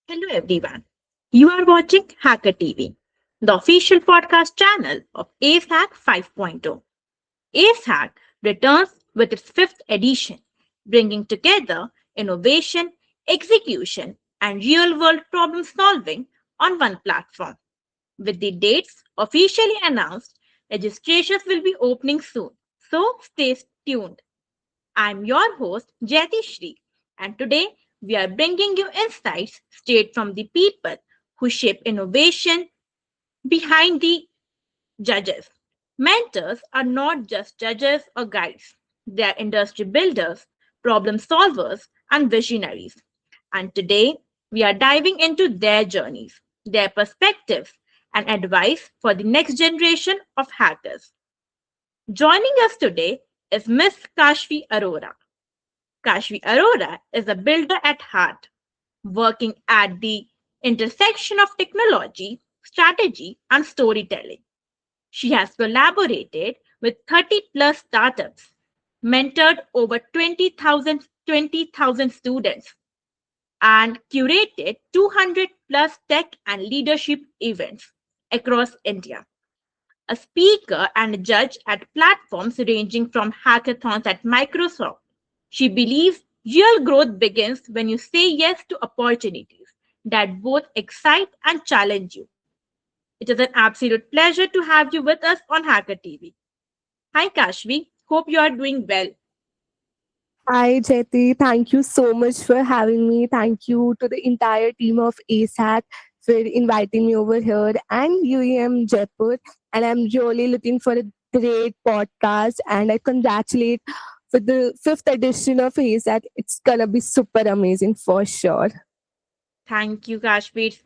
Hello everyone. You are watching HackerTV, the official podcast channel of AceHack 5.0. AceHack returns with its fifth edition, bringing together innovation, execution, and real-world problem solving on one platform. With the dates officially announced, registrations will be opening soon, so stay tuned. I'm your host, Jyati Shri, and today we are bringing you insights straight from the people who shape innovation behind the judges. Mentors are not just judges or guides, they are industry builders, problem solvers, and visionaries. And today we are diving into their journeys, their perspectives, and advice for the next generation of hackers. Joining us today is Miss Kashvi Arora. Kashvi Arora is a builder at heart, working at the intersection of technology, strategy, and storytelling. She has collaborated with 30 plus startups, mentored over 20,000 students, and curated 200 plus tech and leadership events across India. A speaker and a judge at platforms ranging from hackathons at Microsoft. She believes real growth begins when you say yes to opportunities that both excite and challenge you. It is an absolute pleasure to have you with us on Hacker TV. Hi Kashvi, hope you are doing well. Hi, Jyoti. Thank you so much for having me. Thank you to the entire team of ASAC for inviting me over here and UEM Jaipur. And I'm really looking for a great podcast. And I congratulate for the fifth edition of ASAC. It's gonna be super amazing for sure. Thank you Kashvi.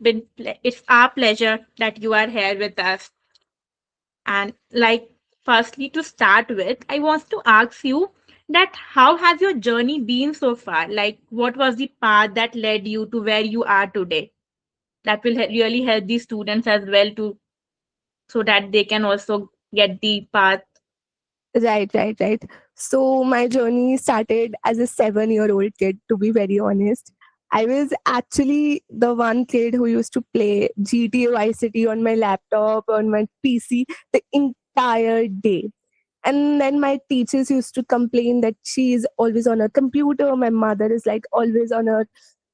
It's our pleasure that you are here with us. And firstly, to start with, I want to ask you that how has your journey been so far? Like, what was the path that led you to where you are today? That will really help the students as well to so that they can also get the path. Right. So my journey started as a 7-year-old kid, to be very honest. I was actually the one kid who used to play GTA Vice City on my laptop, on my PC, the entire day. And then my teachers used to complain that she is always on her computer. My mother is like always on her,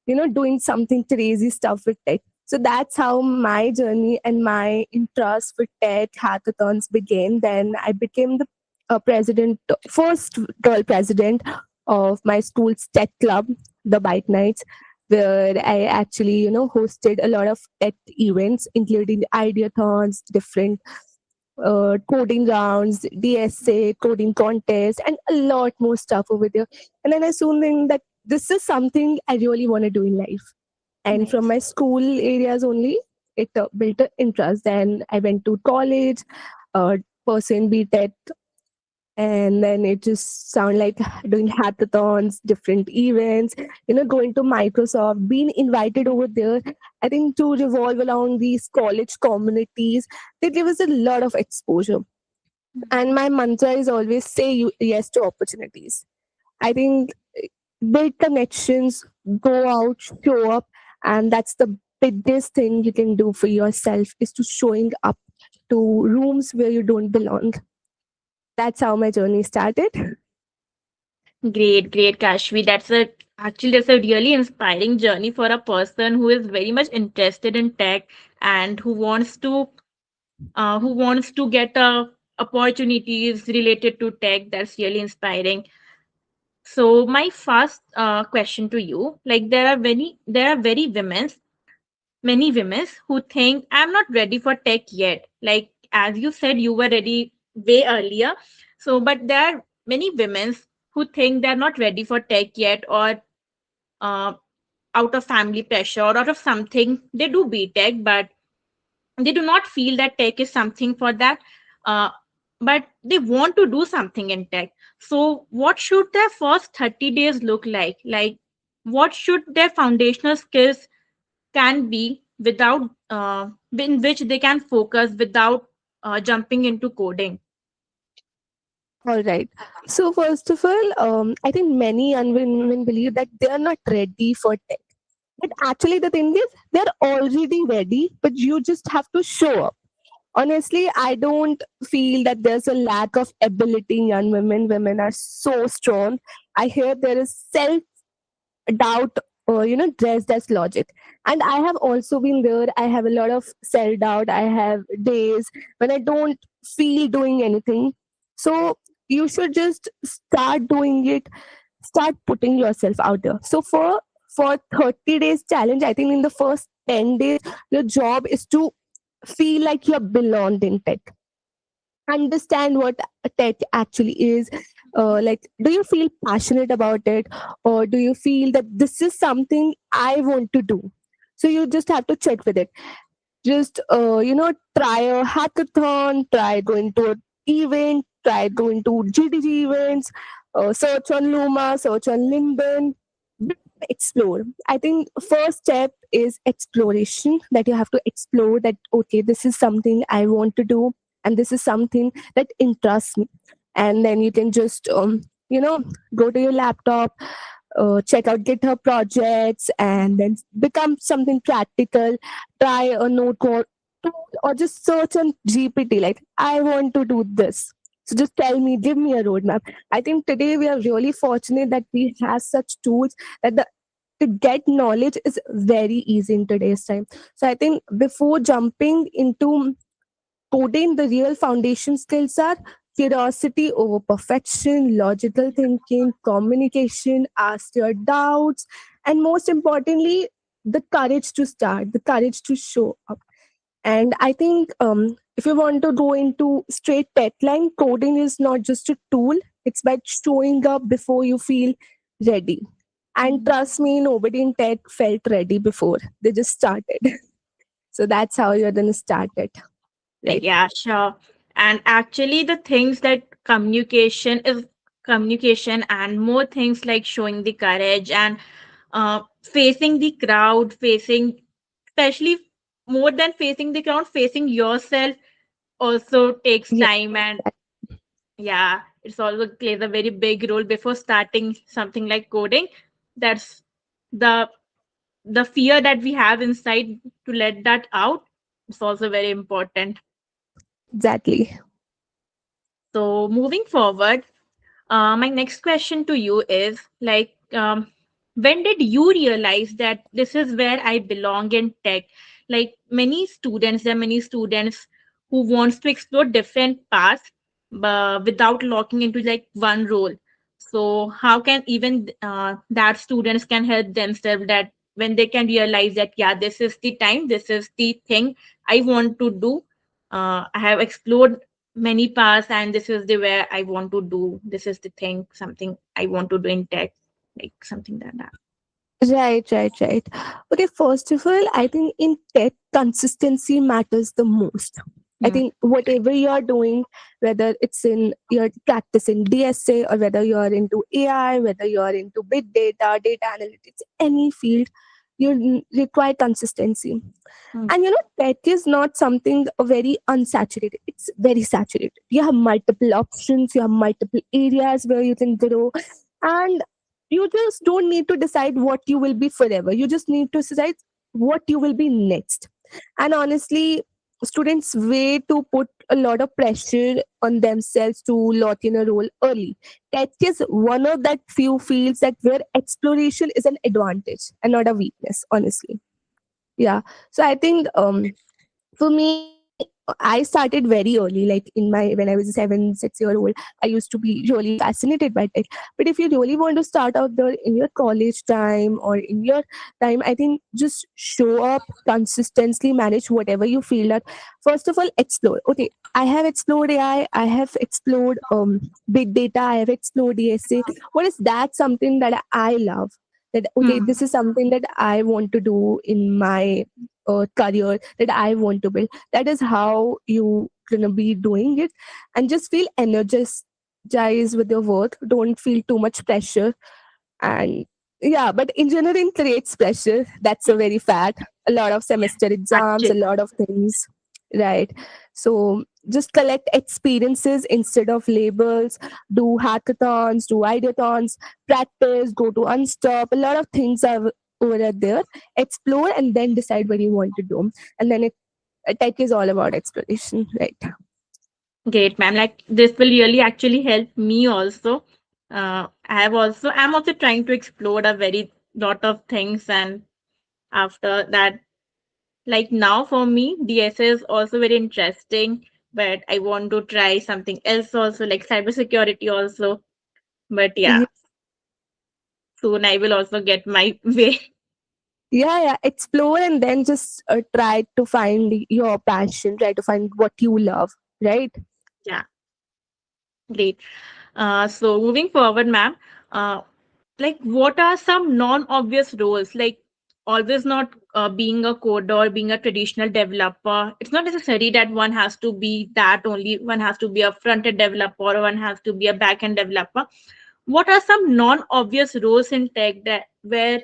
doing something crazy stuff with tech. So that's how my journey and my interest for tech hackathons began. Then I became the president, first girl president of my school's tech club, the Bike Nights, where I actually, hosted a lot of tech events, including ideathons, different coding rounds, DSA, coding contests, and a lot more stuff over there. And then I soon think that this is something I really want to do in life. And from Nice. my school areas only, it built an interest. Then I went to college, pursuing BTech, and then it just sound like doing hackathons, different events, going to Microsoft, being invited over there. I think to revolve around these college communities, they give us a lot of exposure. And my mantra is always say yes to opportunities. I think build connections, go out, show up, and that's the biggest thing you can do for yourself is to showing up to rooms where you don't belong. That's how my journey started. Great, Kashvi. That's a really inspiring journey for a person who is very much interested in tech and who wants to get opportunities related to tech. That's really inspiring. So my first question to you, like there are many women who think I'm not ready for tech yet. Like as you said, you were ready way earlier. So, but there are many women who think they're not ready for tech yet, or uh, out of family pressure or out of something they do B tech, but they do not feel that tech is something for that. Uh, but they want to do something in tech. So, what should their first 30 days look like? Like, what should their foundational skills can be without in which they can focus without jumping into coding. All right. So first of all, I think many young women believe that they are not ready for tech. But actually, the thing is, they're already ready, but you just have to show up. Honestly, I don't feel that there's a lack of ability in young women. Women are so strong. I hear there is self doubt, dressed as logic. And I have also been there. I have a lot of self doubt. I have days when I don't feel doing anything. So you should just start doing it, start putting yourself out there. So for 30 days challenge, I think in the first 10 days, your job is to feel like you're belonged in tech, understand what tech actually is. Like, do you feel passionate about it, or do you feel that this is something I want to do? So you just have to check with it. Just try a hackathon, try going to an event, try going to GDG events, search on Luma, search on LinkedIn, explore. I think first step is exploration, that you have to explore that, okay, this is something I want to do, and this is something that interests me. And then you can just go to your laptop, check out GitHub projects, and then become something practical. Try a node code tool, or just search on GPT, like, I want to do this. So just tell me, give me a roadmap. I think today we are really fortunate that we have such tools, that the to get knowledge is very easy in today's time. So I think before jumping into coding, the real foundation skills are curiosity over perfection, logical thinking, communication, ask your doubts, and most importantly, the courage to start, the courage to show up. And I think if you want to go into straight tech line, coding is not just a tool, it's about showing up before you feel ready. And trust me, nobody in tech felt ready before. They just started. So that's how you're going to start it. Right. Yeah, sure. And actually, the things that communication is communication, and more things like showing the courage and facing the crowd, facing, especially more than facing the crowd, facing yourself also takes Yeah. time. And yeah, it's also plays a very big role before starting something like coding. That's the the fear that we have inside, to let that out. It's also very important. Exactly. So moving forward, my next question to you is like, when did you realize that this is where I belong in tech? Like there are many students who wants to explore different paths, without locking into like one role. So how can even that students can help themselves, that when they can realize that, yeah, this is the time, this is the thing I want to do. I have explored many paths, and this is the where I want to do, this is the thing, something I want to do in tech, like something like that. Right, right, right. Okay, first of all, I think in tech, consistency matters the most. I Hmm. think whatever you're doing, whether it's in you're practicing DSA, or whether you're into AI, whether you're into big data, data analytics, any field, you require consistency. Hmm. And tech is not something very unsaturated. It's very saturated. You have multiple options, you have multiple areas where you can grow. And you just don't need to decide what you will be forever. You just need to decide what you will be next. And honestly, students wait to put a lot of pressure on themselves to lock in a role early. Tech is one of that few fields that where exploration is an advantage and not a weakness, honestly. Yeah. So I think for me, I started very early, like when I was 7, 6 year old. I used to be really fascinated by tech. But if you really want to start out there in your college time or in your time, I think just show up consistently, manage whatever you feel that. First of all, explore. Okay, I have explored AI, I have explored big data, I have explored DSA. What is that something that I love? That okay, Hmm. this is something that I want to do in my career, that I want to build. That is how you gonna be doing it, and just feel energized with your work. Don't feel too much pressure. And yeah, but engineering creates pressure. That's a very fact. A lot of semester exams, a Actually, lot of things, right? So just collect experiences instead of labels. Do hackathons, do ideathons, practice, go to Unstop. A lot of things are over there, explore, and then decide what you want to do. And then tech is all about exploration, right? Great, ma'am. Like this will really actually help me also. I'm also trying to explore a very lot of things, and after that, like now for me, DSA is also very interesting, but I want to try something else also, like cybersecurity also. But yeah, soon I will also get my way. Yeah, explore and then just try to find your passion, try to find what you love, right? Yeah, great. So moving forward, ma'am, like what are some non-obvious roles? Like always not being a coder or being a traditional developer. It's not necessary that one has to be that only. One has to be a front-end developer or one has to be a back-end developer. What are some non-obvious roles in tech that where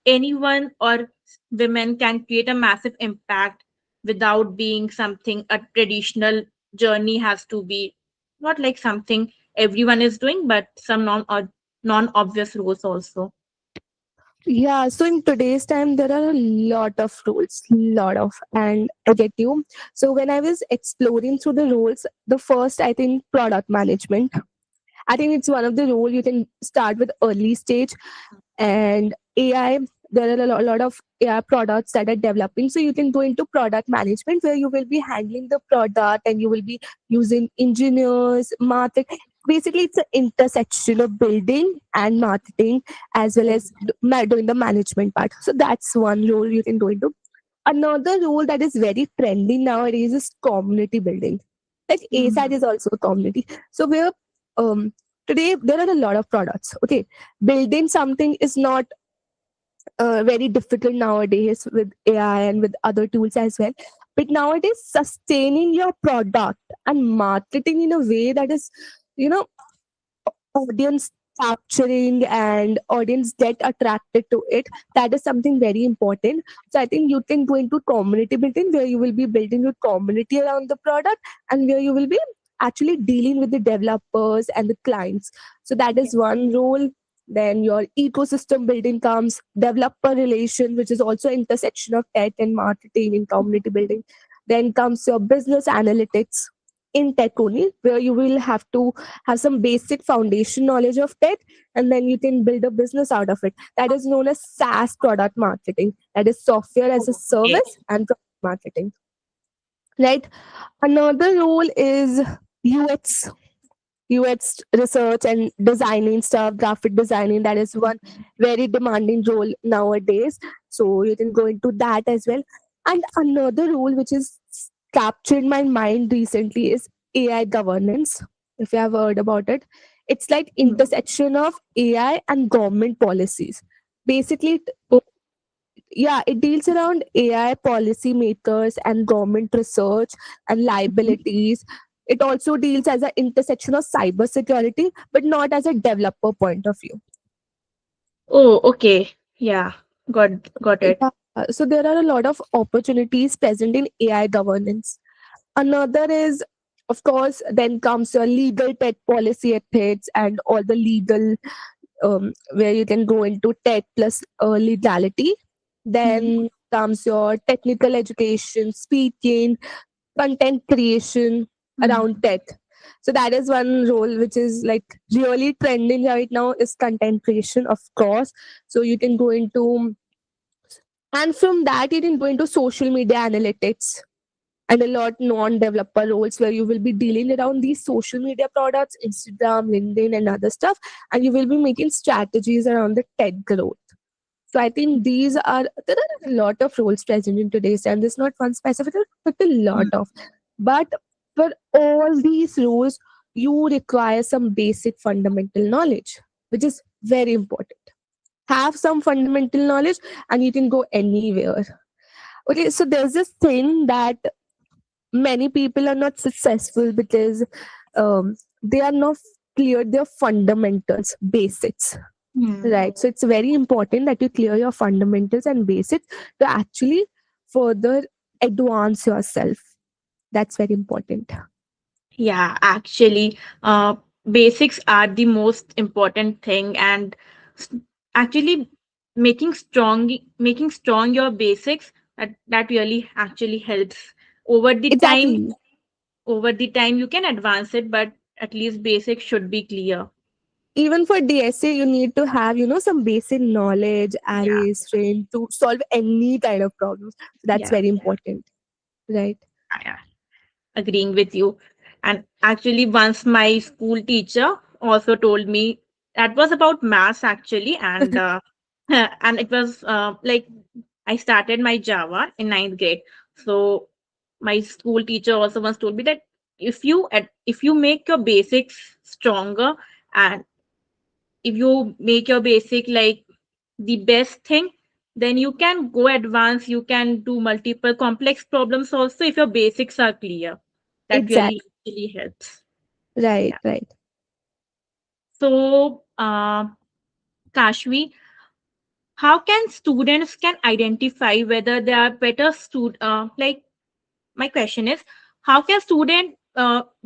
anyone or women can create a massive impact without being something a traditional journey has to be, not like something everyone is doing, but some non-obvious roles also. Yeah, so in today's time, there are a lot of roles, and I get you. So when I was exploring through the roles, the first, I think, product management. I think it's one of the role you can start with early stage. And AI, there are a lot of AI products that are developing. So you can go into product management where you will be handling the product and you will be using engineers, market. Basically, it's an intersection of building and marketing as well as doing the management part. So that's one role you can go into. Another role that is very trendy nowadays is community building. Like ASAT Mm. is also a community. So where um, today there are a lot of products. Okay, building something is not very difficult nowadays with AI and with other tools as well. But nowadays, sustaining your product and marketing in a way that is, you know, audience capturing and audience get attracted to it, that is something very important. So I think you can go into community building where you will be building your community around the product and where you will be actually dealing with the developers and the clients. So that is one role. Then your ecosystem building comes, developer relation, which is also intersection of tech and marketing in community building. Then comes your business analytics in tech only, where you will have to have some basic foundation knowledge of tech, and then you can build a business out of it. That is known as SaaS product marketing. That is software as a Okay. service and product marketing. Right. Another role is UX, UX research and designing stuff, graphic designing. That is one very demanding role nowadays. So you can go into that as well. And another role which is captured my mind recently is AI governance. If you have heard about it, it's like Mm. intersection of AI and government policies. Basically, yeah, it deals around AI policy makers and government research and liabilities. It also deals as an intersection of cybersecurity, but not as a developer point of view. Oh, okay. Yeah, got it. Yeah. So there are a lot of opportunities present in AI governance. Another is, of course, then comes your legal tech policy ethics and all the legal, where you can go into tech plus legality. Mm. Then comes your technical education, speaking, content creation around Mm. tech. So that is one role which is like really trending right now is content creation, of course. So you can go into, and from that you can go into social media analytics and a lot non-developer roles where you will be dealing around these social media products, Instagram, LinkedIn, and other stuff, and you will be making strategies around the tech growth. So I think there are a lot of roles present in today's time. There's not one specific, but a lot Mm. of. But for all these roles, you require some basic fundamental knowledge, which is very important. Have some fundamental knowledge, and you can go anywhere. Okay, so there's this thing that many people are not successful because they are not clear their fundamentals, basics. Mm. Right. So it's very important that you clear your fundamentals and basics to actually further advance yourself. That's very important. Yeah, actually, basics are the most important thing, and s- actually making strong your basics, that really actually helps. over the time Exactly. over the time you can advance it, but at least basics should be clear. Even for DSA, you need to have, some basic knowledge, Yeah, array, string to solve any kind of problems. So that's yeah, very important, right? yeah. Agreeing with you. And actually, once my school teacher also told me, that was about maths actually, and and it was like I started my Java in ninth grade. So my school teacher also once told me that if you make your basics stronger, and if you make your basic like the best thing, then you can go advance, you can do multiple complex problems also if your basics are clear. That really Exactly. really helps. Right, Yeah. right. So Kashvi, how can students can identify whether they are better like my question is, how can student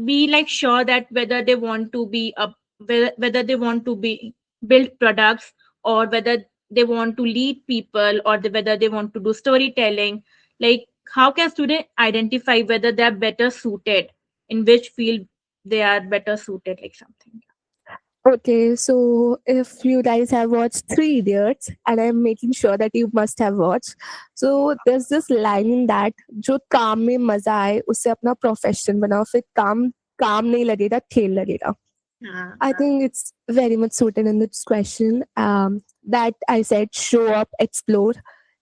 be like sure that whether they want to be a whether they want to be build products, or whether they want to lead people, or whether they want to do storytelling, like how can student identify whether they are better suited, in which field they are better suited, like something. Okay, so if you guys have watched Three Idiots, and I'm making sure that you must have watched, so there's this line in that, जो काम में मजा आए उसे अपना profession बनाओ, फिर काम नहीं लगेगा खेल लगेगा. Yeah. I think it's very much suited in this question. That I said, show up, explore.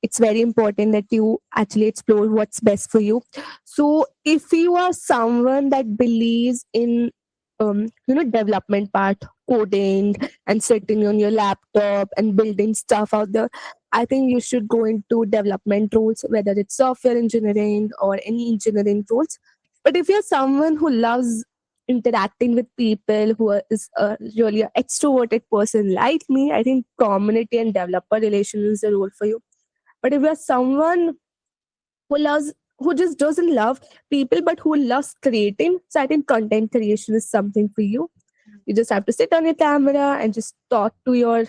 It's very important that you actually explore what's best for you. So, if you are someone that believes in, development part, coding, and sitting on your laptop and building stuff out there, I think you should go into development roles, whether it's software engineering or any engineering roles. But if you're someone who loves interacting with people, is a really an extroverted person like me, I think community and developer relation is the role for you. But if you're someone who just doesn't love people but who loves creating, so I think content creation is something for you. You just have to sit on your camera and just talk to your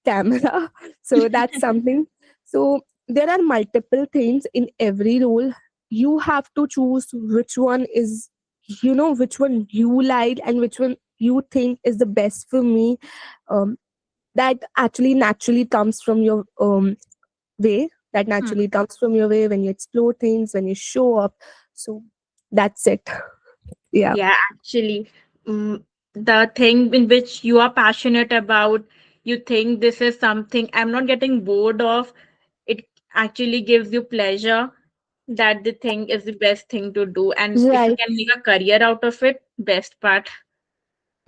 camera. So that's something. So there are multiple things in every role. You have to choose which one is, which one you like and which one you think is the best for me. Um, that actually naturally comes from your way. That naturally comes from your way when you explore things, when you show up. So that's it. Yeah. Yeah, actually, the thing in which you are passionate about, you think this is something I'm not getting bored of, it actually gives you pleasure, that the thing is the best thing to do. And if you Right. can make a career out of it, best part.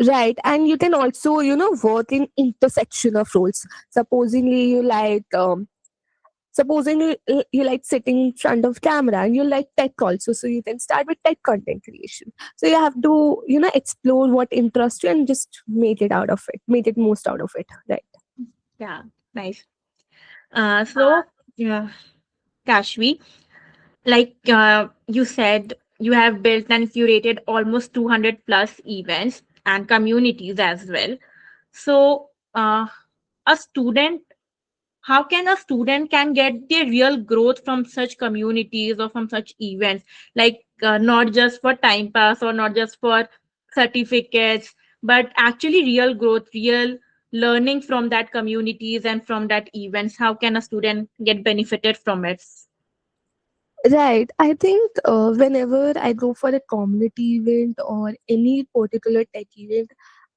Right. And you can also, work in intersection of roles. Supposingly you like supposing you like sitting in front of camera and you like tech also. So you can start with tech content creation. So you have to, explore what interests you and just make it out of it. Make it most out of it. Right. Yeah, nice. So, yeah, Kashvi, like you said, you have built and curated almost 200 plus events and communities as well. So, a student how can a student can get the real growth from such communities or from such events, like not just for time pass or not just for certificates, but actually real growth, real learning from that communities and from that events? How can a student get benefited from it? Right. I think whenever I go for a community event or any particular tech event,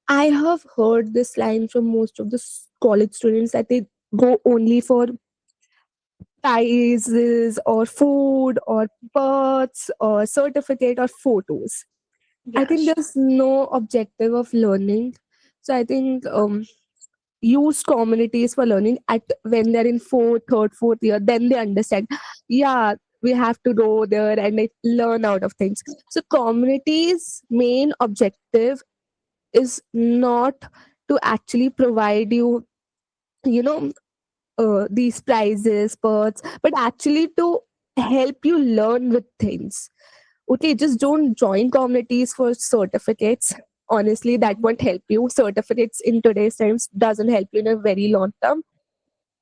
I have heard this line from most of the college students that they go only for prizes or food or births or certificate or photos. I think Yes. there's no objective of learning. So I think use communities for learning at when they're in fourth year, then they understand. Yeah, we have to go there and like, learn out of things. So communities' main objective is not to actually provide you, you know, these prizes, perks, but actually to help you learn with things. Okay, just don't join communities for certificates. Honestly, that won't help you. Certificates in today's times doesn't help you in a very long term.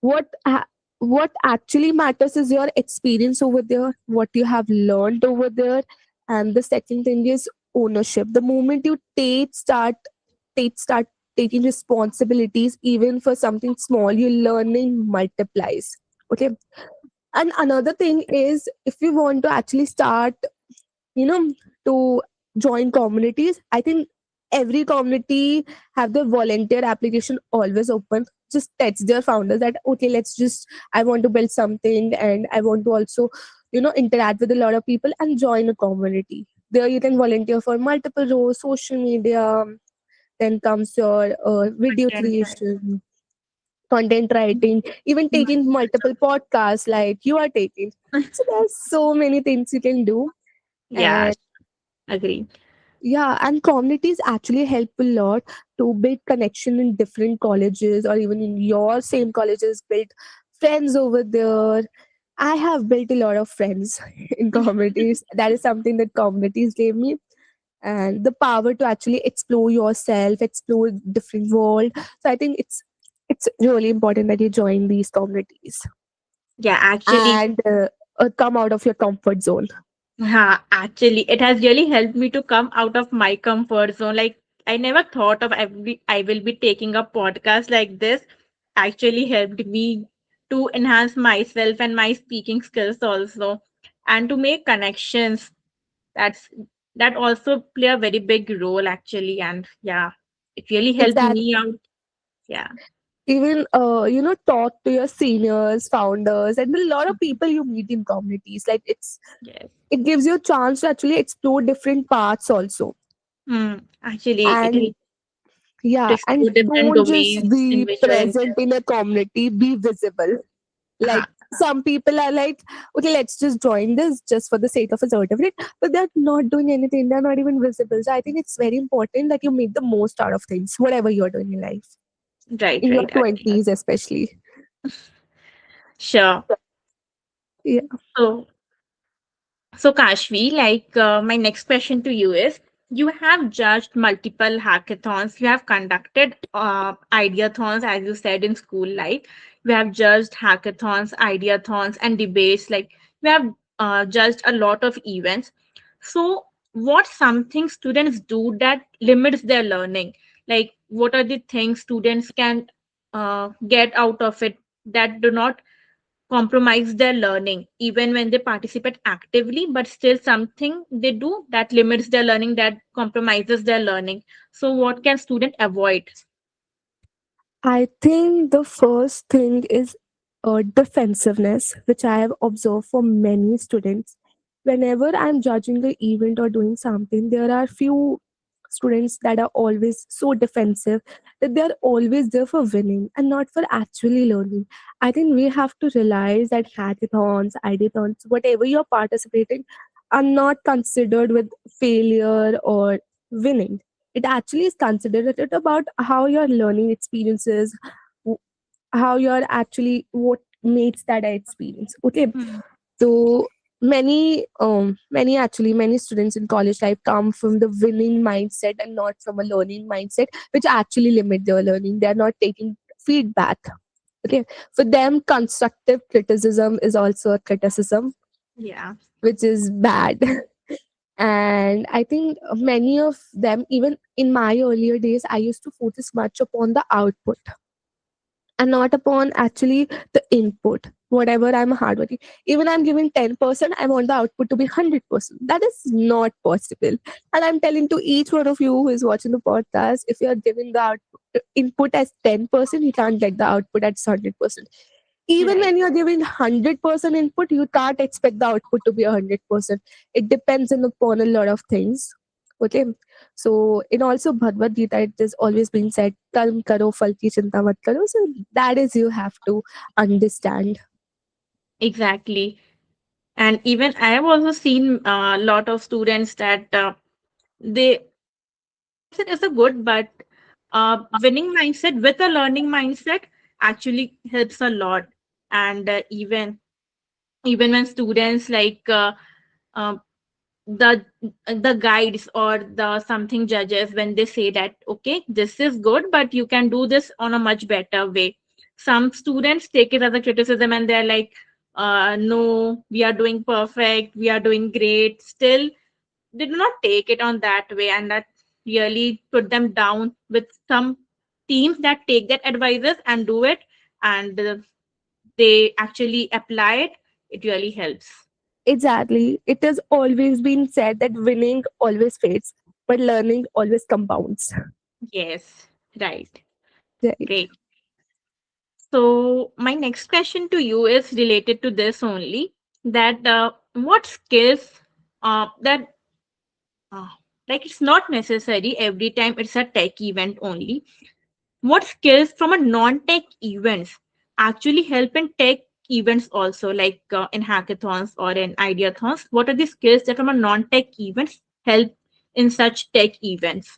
What actually matters is your experience over there, what you have learned over there. And the second thing is ownership. The moment you start taking responsibilities, even for something small, your learning multiplies. Okay. And another thing is, if you want to actually start, you know, to join communities, I think every community have the volunteer application always open. Just text their founders that, okay, I want to build something and I want to also, interact with a lot of people and join a community. There you can volunteer for multiple roles, social media, then comes your video Content writing. creation, content writing, even taking multiple podcasts like you are taking. So there's so many things you can do. Yeah, And agree. yeah, and communities actually help a lot to build connection in different colleges, or even in your same colleges, build friends over there. I have built a lot of friends in communities. That is something that communities gave me, and the power to actually explore yourself, explore different world. So I think it's really important that you join these communities Yeah, actually, and come out of your comfort zone. actually, it has really helped me to come out of my comfort zone. Like, I never thought of I will be taking a podcast like this. Actually helped me to enhance myself and my speaking skills also, and to make connections. That's that also play a very big role actually, and yeah, it really helped me Exactly. out. Yeah. Even talk to your seniors, founders, and a lot of people you meet in communities. Like Yes. it gives you a chance to actually explore different paths also. Actually, it And helps to yeah, and explore different don't just domains in be which you're present interested. in a community, be visible. Like Uh-huh. some people are like, okay, let's just join this just for the sake of a certificate, but they're not doing anything, they're not even visible. So I think it's very important that you make the most out of things, whatever you're doing in life, Right, in your right. Agree. 20s especially. Sure. Yeah. So, Kashvi, my next question to you is: you have judged multiple hackathons, you have conducted ideathons, as you said in school life. You have judged hackathons, ideathons, and debates. Like you have judged a lot of events. So, what's something students do that limits their learning? Like, what are the things students can get out of it that do not compromise their learning even when they participate actively, but still something they do that limits their learning, that compromises their learning? So what can student avoid? I think the first thing is defensiveness, which I have observed for many students. Whenever I'm judging the event or doing something, there are few students that are always so defensive that they're always there for winning and not for actually learning. I think we have to realize that hackathons, ideathons, whatever you're participating, are not considered with failure or winning. It actually is considered about how your learning experiences, w- how you're actually what makes that experience. Okay. Hmm. So many students in college life come from the winning mindset and not from a learning mindset, which actually limit their learning. They're not taking feedback. Okay. For them, constructive criticism is also a criticism, Yeah. which is bad. And I think many of them, even in my earlier days, I used to focus much upon the output and not upon actually the input. Whatever I'm hardworking, even I'm giving 10%, I want the output to be 100%. That is not possible. And I'm telling to each one of you who is watching the podcast, if you're giving the input as 10%, you can't get the output at 100%. Even Right. when you're giving 100% input, you can't expect the output to be 100%. It depends upon a lot of things. Okay. So in also Bhagavad Gita, it is always being said, Karm karo, phal ki chinta mat karo. So that is you have to understand. Exactly. And even I have also seen a lot of students that they winning mindset is a good, but winning mindset with a learning mindset actually helps a lot. And even when students uh, the the guides or the something judges, when they say that okay, this is good but you can do this on a much better way, some students take it as a criticism and they're like, no, we are doing perfect, we are doing great. Still, they do not take it on that way, and that really put them down. With some teams that take that advices and do it, and they actually apply it, it really helps. Exactly. It has always been said that winning always fades, but learning always compounds. Yes, right. Right. Great. So my next question to you is related to this only, that what skills that like it's not necessary every time it's a tech event only. What skills from a non-tech events actually help in tech events also, like in hackathons or in ideathons? What are the skills that from a non-tech events help in such tech events?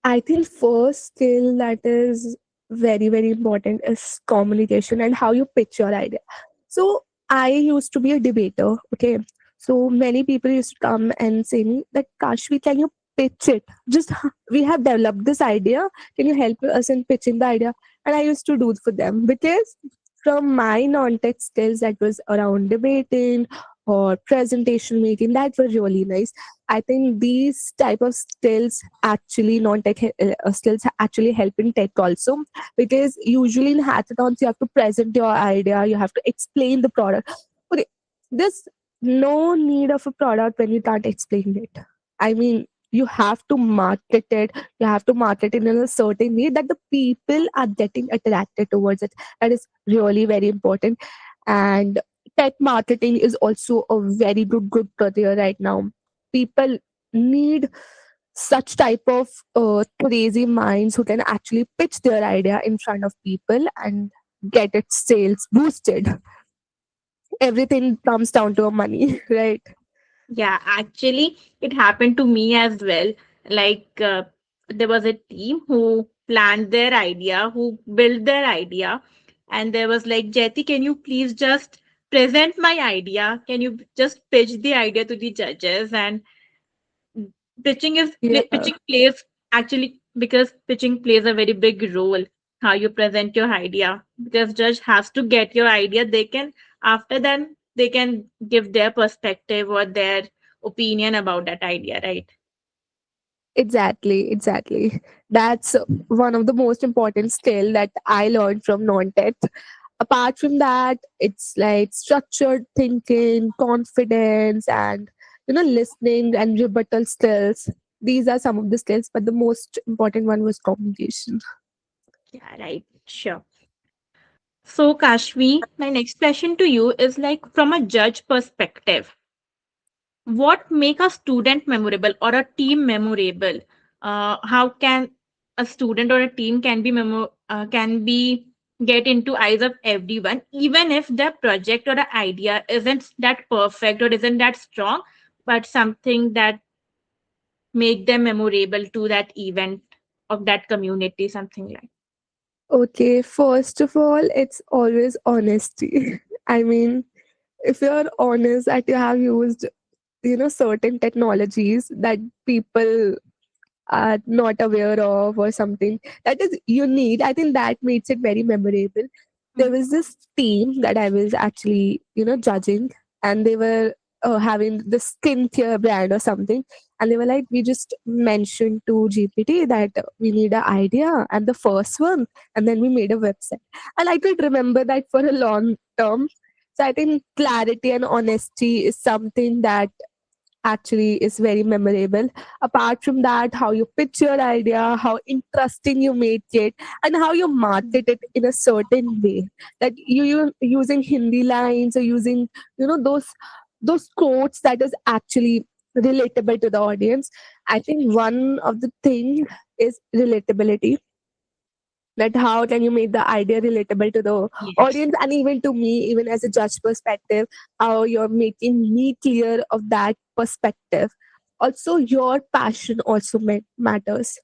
I think first skill that is very, very important is communication and how you pitch your idea. So I used to be a debater. Okay. So many people used to come and say me that Kashvi, can you pitch it? Just we have developed this idea. Can you help us in pitching the idea? And I used to do it for them because from my non-tech skills that was around debating or presentation making, that were really nice. I think these type of skills actually non-tech skills actually help in tech also, because usually in hackathons you have to present your idea, you have to explain the product. Okay, there's no need of a product when you can't explain it. I mean, you have to market it. You have to market it in a certain way that the people are getting attracted towards it. That is really very important. And tech marketing is also a very good career right now. People need such type of crazy minds who can actually pitch their idea in front of people and get its sales boosted. Everything comes down to money, right? Yeah, actually, it happened to me as well. Like, there was a team who planned their idea, who built their idea, and there was like, Jyoti, can you please just present my idea? Can you just pitch the idea to the judges? And Yeah, pitching plays actually, because pitching plays a very big role how you present your idea, because judge has to get your idea. They can, after then they can give their perspective or their opinion about that idea, right? exactly. That's one of the most important skill that I learned from non-tech. Apart from that, it's like structured thinking, confidence, and listening and rebuttal skills. These are some of the skills, but the most important one was communication. Yeah, right, sure. So Kashvi, my next question to you is like, from a judge perspective, what make a student memorable or a team memorable? How can a student or a team can be can be get into eyes of everyone, even if the project or the idea isn't that perfect or isn't that strong, but something that make them memorable to that event of that community, something like. Okay, first of all, it's always honesty. I mean, if you're honest that you have used, certain technologies that people are not aware of or something that is unique, I think that makes it very memorable. There Mhm. was this team that I was actually judging, and they were having the skincare brand or something, and they were like, we just mentioned to GPT that we need an idea and the first one, and then we made a website. And I could remember that for a long term. So I think clarity and honesty is something that actually is very memorable. Apart from that, how you pitch your idea, how interesting you make it, and how you market it in a certain way, that you using Hindi lines or using those quotes that is actually relatable to the audience. I think one of the thing is relatability, that how can you make the idea relatable to the Yes. audience and even to me, even as a judge perspective, how you're making me clear of that perspective. Also your passion also matters.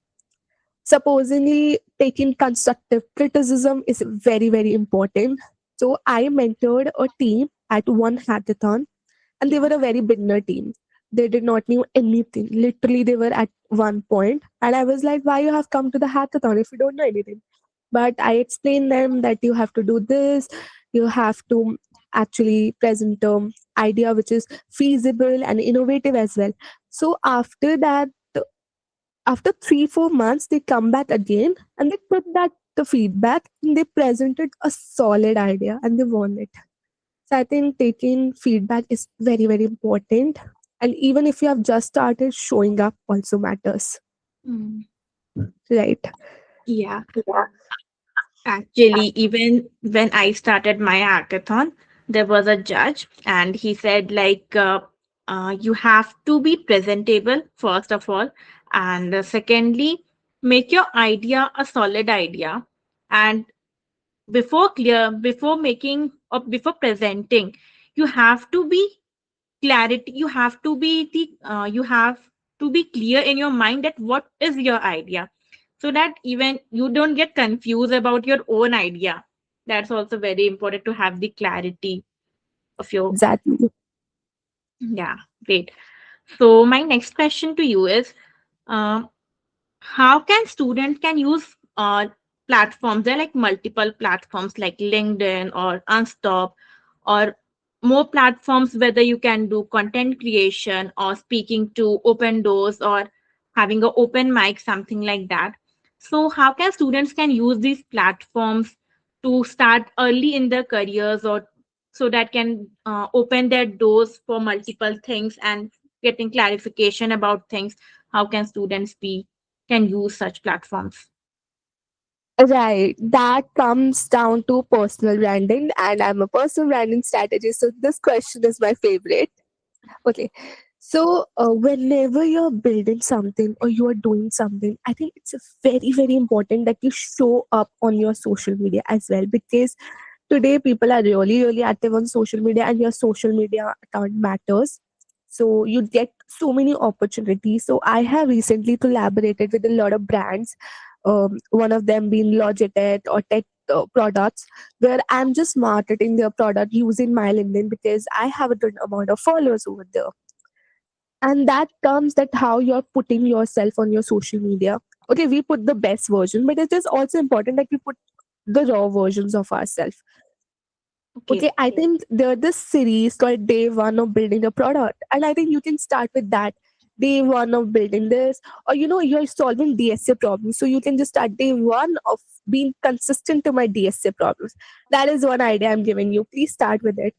Supposedly taking constructive criticism is very, very important. So I mentored a team at one hackathon, and they Yeah. were a very beginner team. They did not knew anything. Literally, they were at one point, and I was like, "Why you have come to the hackathon if you don't know anything?" But I explained them that you have to do this, you have to actually present idea which is feasible and innovative as well. So after that, after 3-4 months, they come back again and they put that the feedback and they presented a solid idea and they won it. So I think taking feedback is very, very important. And even if you have just started, showing up also matters, Mm. right? Yeah. Actually, even when I started my hackathon, there was a judge, and he said, like, you have to be presentable, first of all. And secondly, make your idea a solid idea. And before making or before presenting, you have to be clarity. You have to be clear in your mind that what is your idea, so that even you don't get confused about your own idea. That's also very important, to have the clarity of your. Exactly. Yeah, great. So my next question to you is, um, how can students can use platforms? There are like multiple platforms like LinkedIn or Unstop, or more platforms, whether you can do content creation or speaking to open doors or having an open mic, something like that. So how can students can use these platforms to start early in their careers, or so that can open their doors for multiple things and getting clarification about things? How can students be can use such platforms? Right. That comes down to personal branding, and I'm a personal branding strategist. So this question is my favorite. Okay. So, whenever you're building something or you are doing something, I think it's very, very important that you show up on your social media as well, because today people are really, really active on social media and your social media account matters. So, you get so many opportunities. So, I have recently collaborated with a lot of brands, one of them being Logitech or Tech products, where I'm just marketing their product using my LinkedIn because I have a good amount of followers over there. And that comes that how you're putting yourself on your social media. Okay, we put the best version, but it is also important that we put the raw versions of ourselves. Okay. Okay, I think there's this series called Day One of Building a Product, and I think you can start with that. Day one of building this, or you're solving DSA problems, so you can just start day one of being consistent to my DSA problems. That is one idea I'm giving you. Please start with it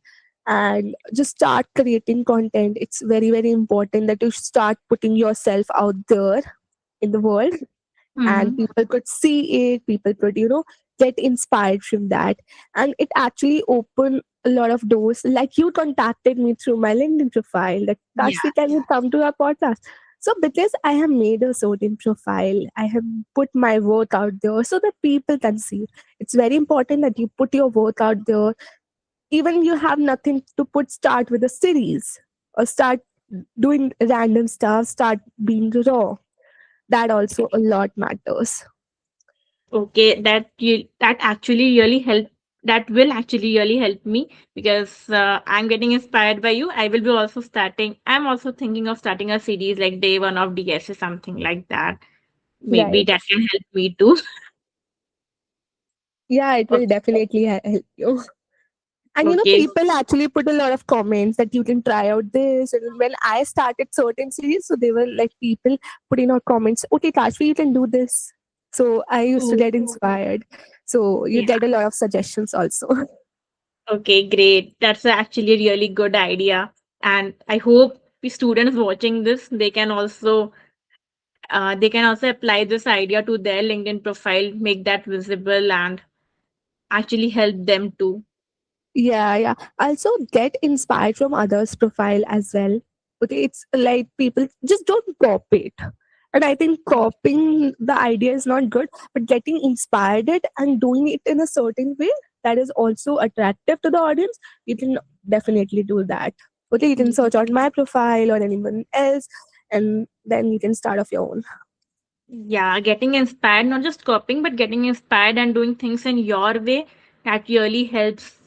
and just start creating content. It's very, very important that you start putting yourself out there in the world, and Mm-hmm. people could see it, people could get inspired from that, and it actually opened a lot of doors. Like, you contacted me through my LinkedIn profile that, Yeah. Kashvi, can you come to our podcast? So because I have made a certain profile, I have put my work out there so that people can see. It's very important that you put your work out there. Even you have nothing to put, start with a series or start doing random stuff, start being raw. That also a lot matters. Okay, that actually really help. That will actually really help me, because I'm getting inspired by you. I will be also starting. I'm also thinking of starting a series like Day One of DS or something like that. Maybe Right. that can help me too. Yeah, it will Okay. definitely help you. And Okay. people actually put a lot of comments that you can try out this. And when I started certain series, so they were like people putting out comments, okay, Kashvi, you can do this. So I used to Oh, get inspired. So you yeah. get a lot of suggestions also. Okay, great. That's actually a really good idea. And I hope the students watching this, they can also apply this idea to their LinkedIn profile, make that visible, and actually help them too. Yeah, yeah. Also get inspired from others' profile as well. Okay, it's like people just don't copy it. And I think copying the idea is not good, but getting inspired it and doing it in a certain way that is also attractive to the audience, you can definitely do that. Okay, you can search out my profile or anyone else, and then you can start off your own. Yeah, getting inspired, not just copying, but getting inspired and doing things in your way, that really helps,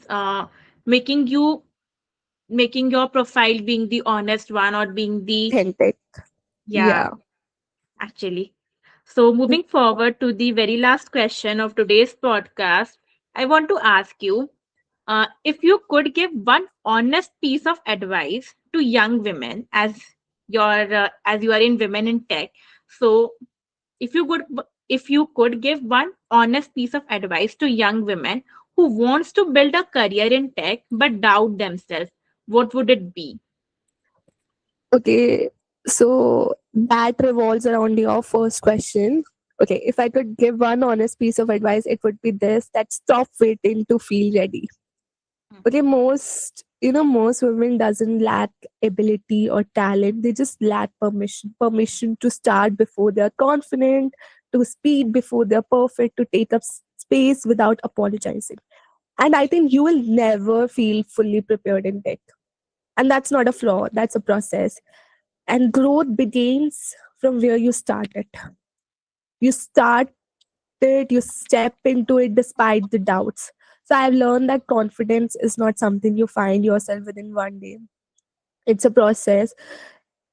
making you making your profile being the honest one, or being the. Authentic. Yeah, Yeah. actually. So, moving forward to the very last question of today's podcast, I want to ask you if you could give one honest piece of advice to young women as you are in women in tech. So, if you could if you could give one honest piece of advice to young women who wants to build a career in tech but doubt themselves, what would it be? Okay, so that revolves around your first question. Okay, if I could give one honest piece of advice, it would be this: that stop waiting to feel ready. Okay, most women doesn't lack ability or talent. They just lack permission to start before they're confident, to speed before they're perfect, to take up space without apologizing. And I think you will never feel fully prepared in tech. And that's not a flaw, that's a process. And growth begins from where you started. You start it, you step into it despite the doubts. So I've learned that confidence is not something you find yourself within one day. It's a process.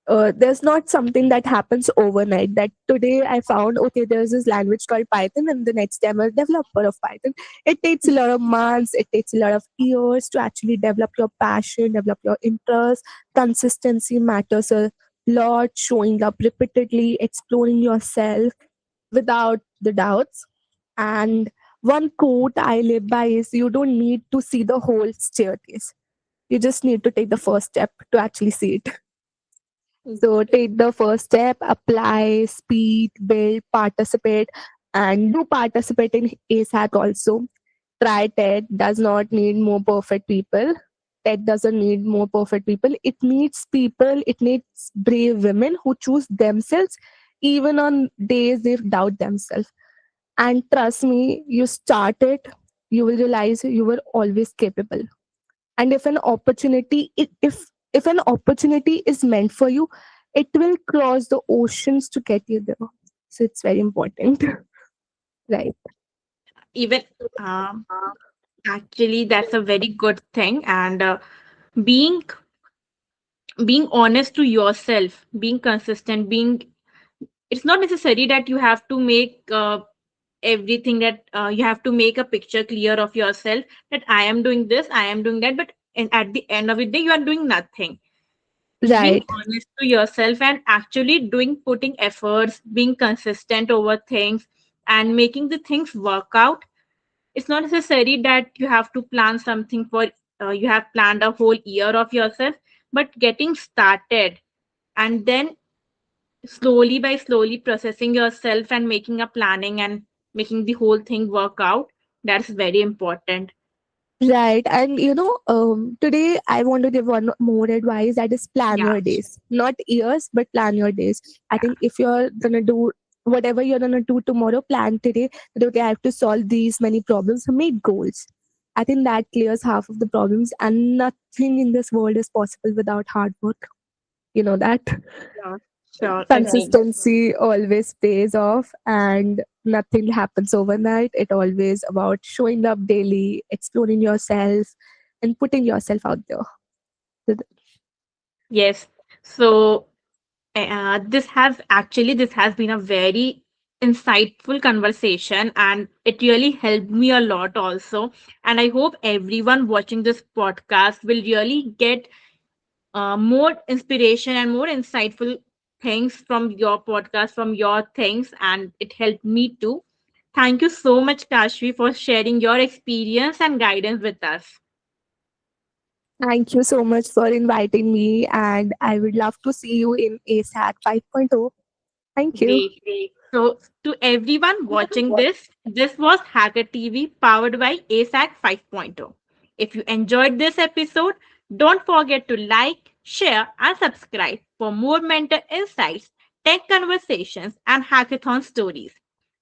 There's not something that happens overnight. That today I found, okay, there's this language called Python, and the next day I'm a developer of Python. It takes a lot of months, it takes a lot of years to actually develop your passion, develop your interest. Consistency matters a lot, showing up repeatedly, exploring yourself without the doubts. And one quote I live by is, you don't need to see the whole staircase. You just need to take the first step to actually see it. So take the first step, apply, speak, build, participate, and do participate in ASAC also. Try TED does not need more perfect people. TED doesn't need more perfect people. It needs brave women who choose themselves even on days they doubt themselves. And trust me, you start it, you will realize you were always capable. And if an opportunity is meant for you, it will cross the oceans to get you there. So it's very important. Right. Even actually, that's a very good thing. And being being honest to yourself, being consistent, being it's not necessary that you have to make everything that you have to make a picture clear of yourself that I am doing this, I am doing that, but at the end of the day, you are doing nothing. Being Right. honest to yourself and actually putting efforts, being consistent over things, and making the things work out. It's not necessary that you have to plan something for you have planned a whole year of yourself, but getting started and then slowly by slowly processing yourself and making a planning and making the whole thing work out, that's very important. Right. And today I want to give one more advice, that is plan Yeah, your days. Not years, but plan your days. I yeah. think if you're gonna do whatever you're gonna do tomorrow, plan today that okay, I have to solve these many problems, make goals. I think that clears half of the problems, and nothing in this world is possible without hard work. You know that. Sure, sure, agree. Consistency always pays off, and nothing happens overnight. It always about showing up daily, exploring yourself, and putting yourself out there. So Yes. So this has been a very insightful conversation, and it really helped me a lot also. And I hope everyone watching this podcast will really get more inspiration and more insightful things from your podcast, from your things, and it helped me too. Thank you so much, Kashvi, for sharing your experience and guidance with us. thank you so much for inviting me, and I would love to see you in ASAC 5.0. Thank you. Great. So, to everyone watching this, this was Hacker TV powered by ASAC 5.0. If you enjoyed this episode, don't forget to like, share, and subscribe for more mentor insights, tech conversations, and hackathon stories.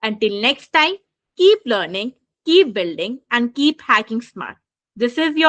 Until next time, keep learning, keep building, and keep hacking smart. This is your